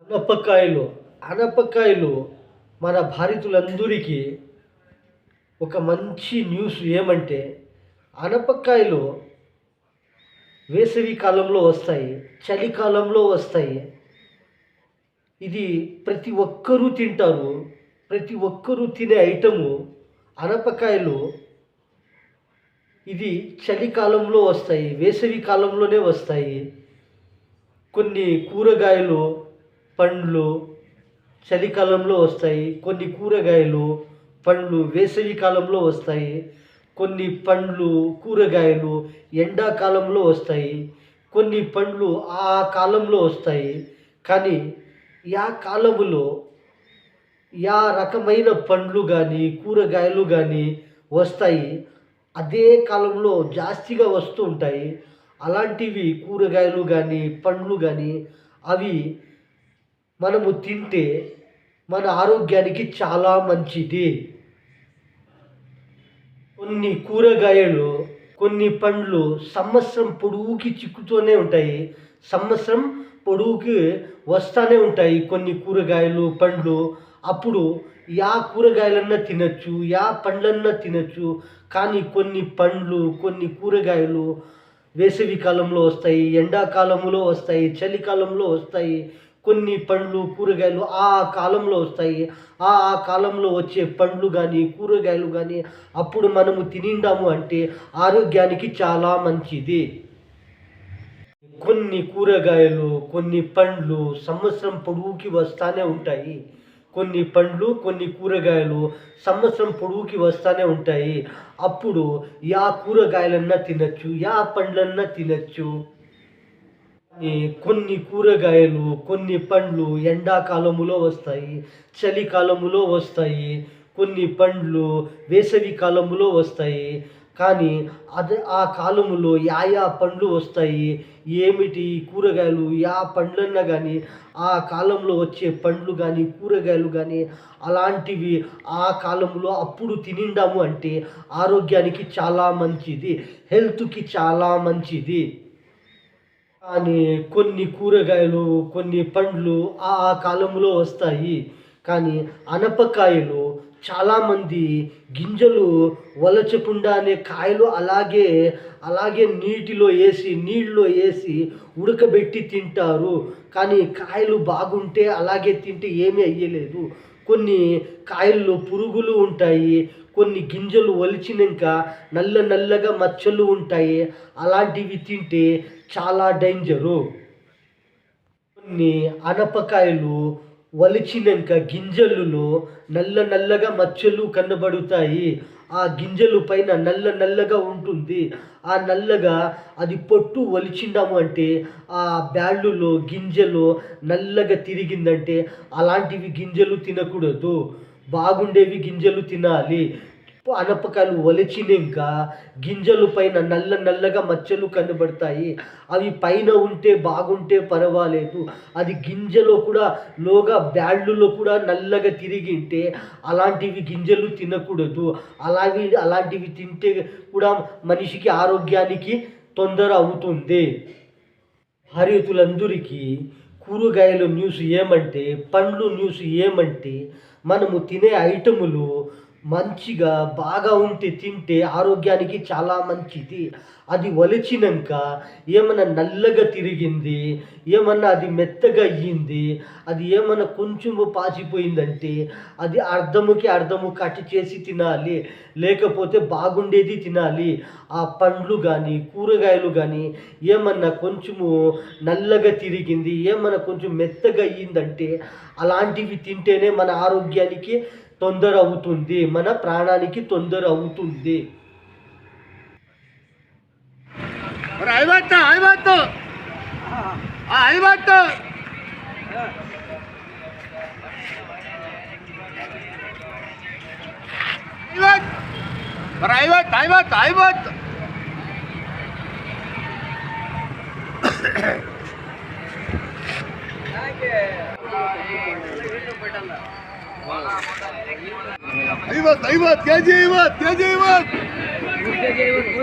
అనపకాయలు అనపకాయలు మన భారతీయులందరికీ ఒక మంచి న్యూస్ ఏమంటే అనపకాయలు వేసవి కాలంలో వస్తాయి, చలికాలంలో వస్తాయి. ఇది ప్రతి ఒక్కరూ తింటారు. ప్రతి ఒక్కరూ తినే ఐటము అనపకాయలు. ఇది చలికాలంలో వస్తాయి, వేసవి కాలంలోనే వస్తాయి. కొన్ని కూరగాయలు, పండ్లు చలికాలంలో వస్తాయి. కొన్ని కూరగాయలు, పండ్లు వేసవి కాలంలో వస్తాయి. కొన్ని పండ్లు, కూరగాయలు ఎండాకాలంలో వస్తాయి. కొన్ని పండ్లు ఆ కాలంలో వస్తాయి. కానీ యా కాలములో యా రకమైన పండ్లు కానీ కూరగాయలు కానీ వస్తాయి, అదే కాలంలో జాస్తిగా వస్తూ ఉంటాయి. అలాంటివి కూరగాయలు కానీ పండ్లు కానీ అవి మనము తింటే మన ఆరోగ్యానికి చాలా మంచిది. కొన్ని కూరగాయలు, కొన్ని పండ్లు సంవత్సరం పొడవుకి చిక్కుతూనే ఉంటాయి. సంవత్సరం పొడవుకి వస్తూనే ఉంటాయి కొన్ని కూరగాయలు, పండ్లు. అప్పుడు యా కూరగాయలన్నా తినచ్చు, యా పండ్లన్నా తినచ్చు. కానీ కొన్ని పండ్లు, కొన్ని కూరగాయలు వేసవి కాలంలో వస్తాయి, ఎండాకాలంలో వస్తాయి, చలికాలంలో వస్తాయి. కొన్ని పండ్లు, కూరగాయలు ఆ కాలంలో వస్తాయి. ఆ కాలంలో వచ్చే పండ్లు కానీ కూరగాయలు కానీ అప్పుడు మనము తినిండాము అంటే ఆరోగ్యానికి చాలా మంచిది. కొన్ని కూరగాయలు, కొన్ని పండ్లు సంవత్సరం పొడవుకి వస్తూనే ఉంటాయి. కొన్ని పండ్లు, కొన్ని కూరగాయలు సంవత్సరం పొడవుకి వస్తూనే ఉంటాయి. అప్పుడు యా కూరగాయలన్నా తినచ్చు, యా పండ్లన్నా తినచ్చు. కొన్ని కూరగాయలు, కొన్ని పండ్లు ఎండాకాలములో వస్తాయి, చలికాలములో వస్తాయి. కొన్ని పండ్లు వేసవి కాలములో వస్తాయి. కానీ ఆ కాలములో యా పండ్లు వస్తాయి, ఏమిటి కూరగాయలు, యా పండ్లన్నా కానీ ఆ కాలంలో వచ్చే పండ్లు కానీ కూరగాయలు కానీ అలాంటివి ఆ కాలంలో అప్పుడు తినిండాము అంటే ఆరోగ్యానికి చాలా మంచిది, హెల్త్కి చాలా మంచిది. కానీ కొన్ని కూరగాయలు, కొన్ని పండ్లు ఆ కాలంలో వస్తాయి. కానీ అనపకాయలు చాలామంది గింజలు వలచకుండానే కాయలు అలాగే నీళ్ళలో వేసి ఉడకబెట్టి తింటారు. కానీ కాయలు బాగుంటే అలాగే తింటే ఏమీ అయ్యలేదు. కొన్ని కాయల్లో పురుగులు ఉంటాయి. కొన్ని గింజలు ఒలిచినాక నల్లగా మచ్చలు ఉంటాయి. అలాంటివి తింటే చాలా డేంజరు. కొన్ని అనపకాయలు ఒలిచినాక గింజలలో నల్లగా మచ్చలు కనబడుతాయి. ఆ గింజలు పైన నల్లగా ఉంటుంది. ఆ నల్లగా అది పొట్టు ఒలిచిండాము అంటే ఆ బ్యాళ్ళులో గింజలు నల్లగా తిరిగిందంటే అలాంటివి గింజలు తినకూడదు. బాగుండేవి గింజలు తినాలి. అనపకాయలు ఒలిచినాక గింజలు పైన నల్లగా మచ్చలు కనబడతాయి. అవి పైన ఉంటే బాగుంటే పర్వాలేదు. అది గింజలో కూడా బ్యాళ్ళులో కూడా నల్లగా తిరిగింటే అలాంటివి గింజలు తినకూడదు. అలాంటివి తింటే కూడా మనిషికి ఆరోగ్యానికి తొందర అవుతుంది. భారతీయులందరికీ కూరగాయల న్యూస్ ఏమంటే, పండ్లు న్యూస్ ఏమంటే మనము తినే ఐటములు మంచిగా బాగా ఉంటే తింటే ఆరోగ్యానికి చాలా మంచిది. అది ఒలిచినాక ఏమన్నా నల్లగా తిరిగింది, ఏమన్నా అది మెత్తగా అయ్యింది, అది ఏమన్నా కొంచెము పాచిపోయిందంటే అది అర్ధము కట్ చేసి తినాలి. లేకపోతే బాగుండేది తినాలి. ఆ పండ్లు కానీ కూరగాయలు కానీ ఏమన్నా కొంచెము నల్లగా తిరిగింది, ఏమన్నా కొంచెం మెత్తగా అయ్యిందంటే అలాంటివి తింటేనే మన ఆరోగ్యానికి తొందర అవుతుంది, మన ప్రాణానికి తొందర అవుతుంది.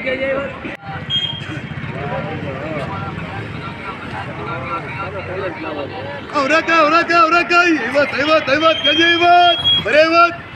Jai Auraka, Ivat, Kaji Ivat, Barevat.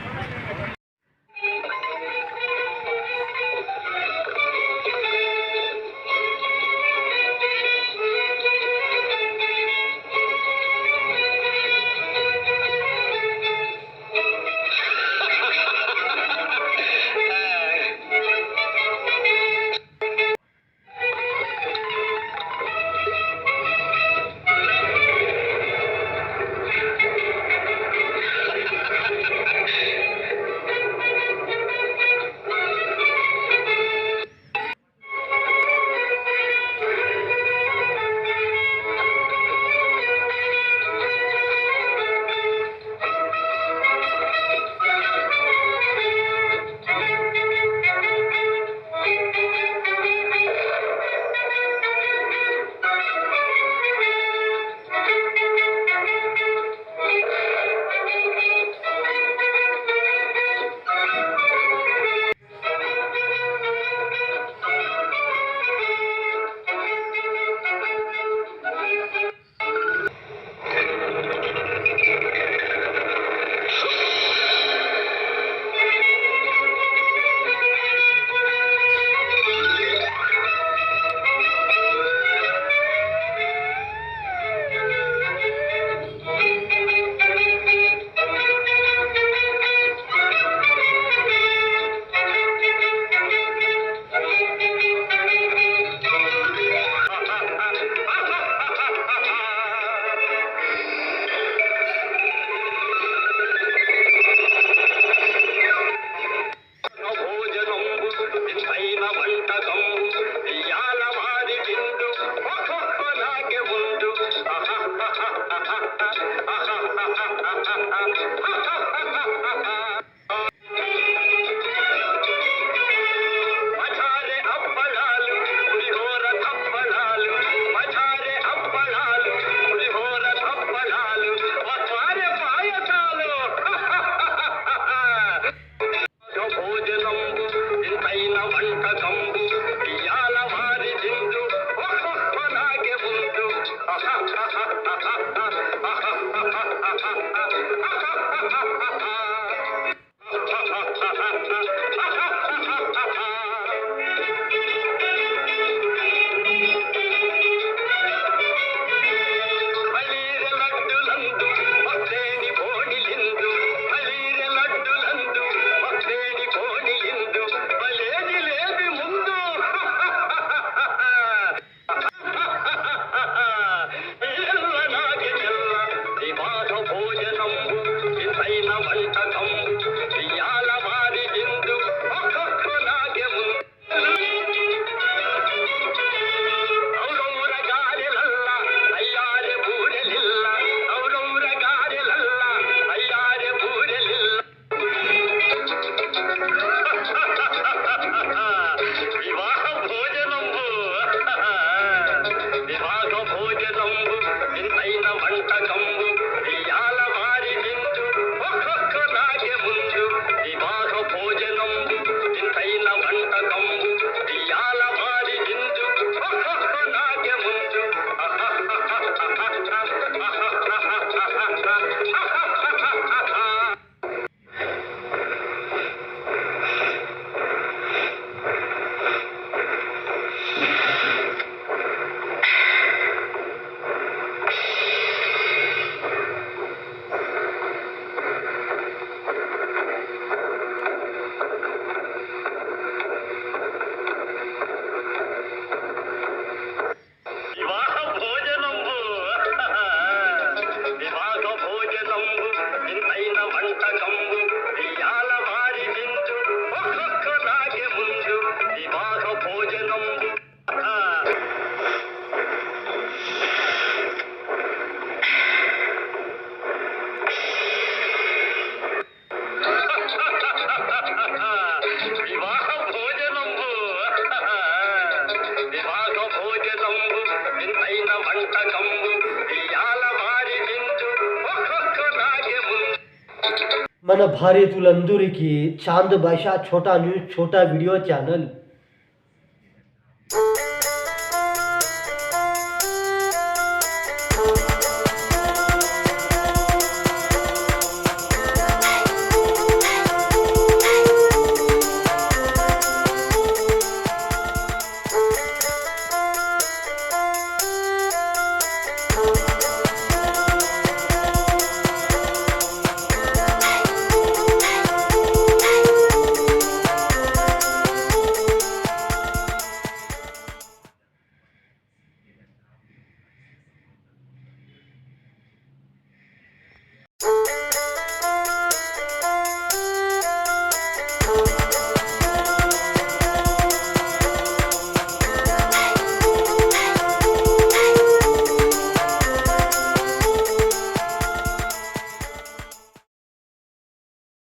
మన భారతీయులందరికీ చాంద్ భాష ఛోటా న్యూస్ ఛోటా వీడియో ఛానల్